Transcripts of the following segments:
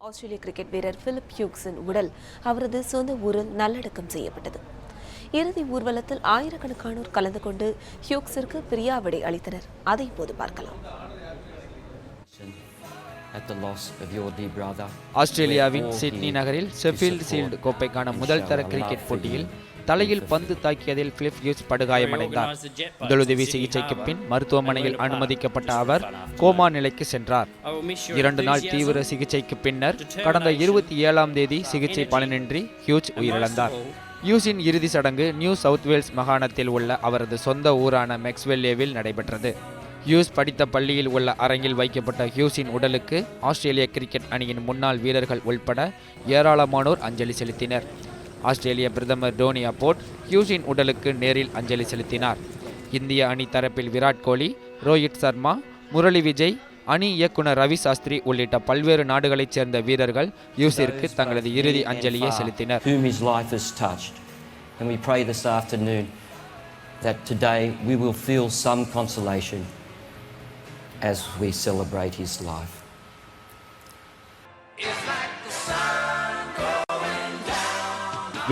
ஆஸ்திரேலிய cricket வீரர் Philip ஹியூக்ஸின் உடல் அவரது சொந்த ஊரில் நல்லடக்கம் செய்யப்பட்டது. இறுதி ஊர்வலத்தில் ஆயிரக்கணக்கானோர் கலந்து கொண்டு ஹியூக்ஸிற்கு பிரியாவிடை அளித்தனர். அதை இப்போது பார்க்கலாம். ஆஸ்திரேலியாவின் சிட்னி நகரில் ஷெஃபீல்ட் ஷீல்டு கோப்பைக்கான முதல் தர கிரிக்கெட் போட்டியில் தலையில் பந்து தாக்கியதில் பிலிப் ஹியூக்ஸ் படுகாயமடைந்தார். முதலுதவி சிகிச்சைக்கு பின் மருத்துவமனையில் அனுமதிக்கப்பட்ட அவர் கோமா நிலைக்கு சென்றார். 2 நாள் தீவிர சிகிச்சைக்கு பின்னர் கடந்த 27ஆம் தேதி சிகிச்சை பலனின்றி ஹியூக்ஸ் உயிரிழந்தார். ஹியூக்ஸின் இறுதி சடங்கு நியூ சவுத் வேல்ஸ் மாகாணத்தில் உள்ள அவரது சொந்த ஊரான மேக்ஸ்வெல்லேவில் நடைபெற்றது. ஹியூக்ஸ் படித்த பள்ளியில் உள்ள அரங்கில் வைக்கப்பட்ட ஹியூக்ஸின் உடலுக்கு ஆஸ்திரேலிய கிரிக்கெட் அணியின் முன்னாள் வீரர்கள் உள்பட ஏராளமானோர் அஞ்சலி செலுத்தினர். ஆஸ்திரேலிய பிரதமர் டோனி அப்போர்ட் ஹியூக்ஸின் உடலுக்கு நேரில் அஞ்சலி செலுத்தினார். இந்திய அணி தரப்பில் விராட் கோலி, ரோஹித் சர்மா, முரளி விஜய், அணி இயக்குனர் ரவி சாஸ்திரி உள்ளிட்ட பல்வேறு நாடுகளைச் சேர்ந்த வீரர்கள் ஹியூக்ஸிற்கு தங்களது இறுதி அஞ்சலியை செலுத்தினர்.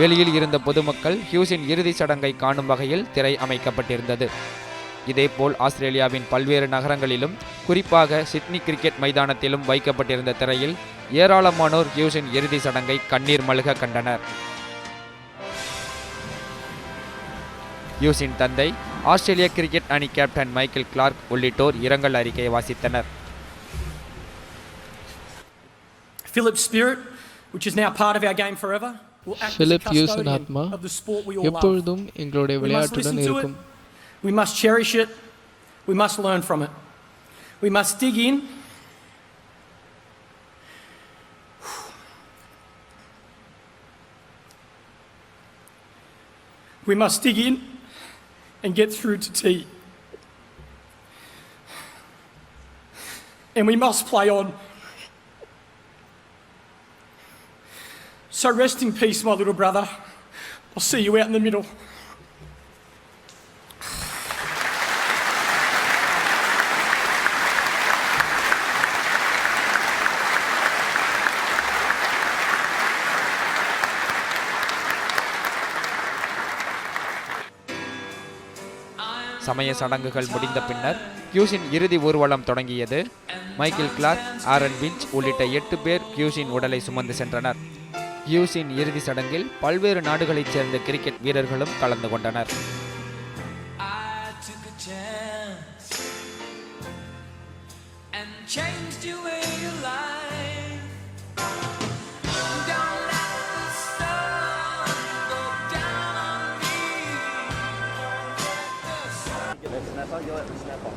வெளியில் இருந்த பொதுமக்கள் ஹியூக்ஸின் இறுதி சடங்கை காணும் வகையில் திரை அமைக்கப்பட்டிருந்தது. இதேபோல் ஆஸ்திரேலியாவின் பல்வேறு நகரங்களிலும் குறிப்பாக சிட்னி கிரிக்கெட் மைதானத்திலும் வைக்கப்பட்டிருந்த திரையில் ஏராளமானோர் ஹியூக்ஸின் இறுதி சடங்கை கண்ணீர் மல்க கண்டனர். ஹியூக்ஸின் தந்தை, ஆஸ்திரேலிய கிரிக்கெட் அணி கேப்டன் மைக்கேல் கிளார்க் உள்ளிட்டோர் இரங்கல் அறிக்கையை வாசித்தனர். பிலிப் ஹியூக்ஸின் ஆத்மா எப்பொழுதும் எங்களுடைய விளையாட்டுடன் இருக்கும். We must cherish it. We must learn from it. We must dig in. We must dig in and get through to tea. And we must play on. So rest in peace, my little brother. I'll see you out in the middle. சமய சடங்குகள் முடிந்த பின்னர் ஹியூக்ஸின் இறுதி ஊர்வலம் தொடங்கியது. Michael Clarke, Aaron pinch உள்ளிட்ட 8 பேர் ஹியூக்ஸின் உடலை சுமந்து சென்றனர். ஹியூக்ஸின் இறுதி சடங்கில் பல்வேறு நாடுகளைச் சேர்ந்த கிரிக்கெட் வீரர்களும் கலந்து கொண்டனர். Snap on, go at the snap on.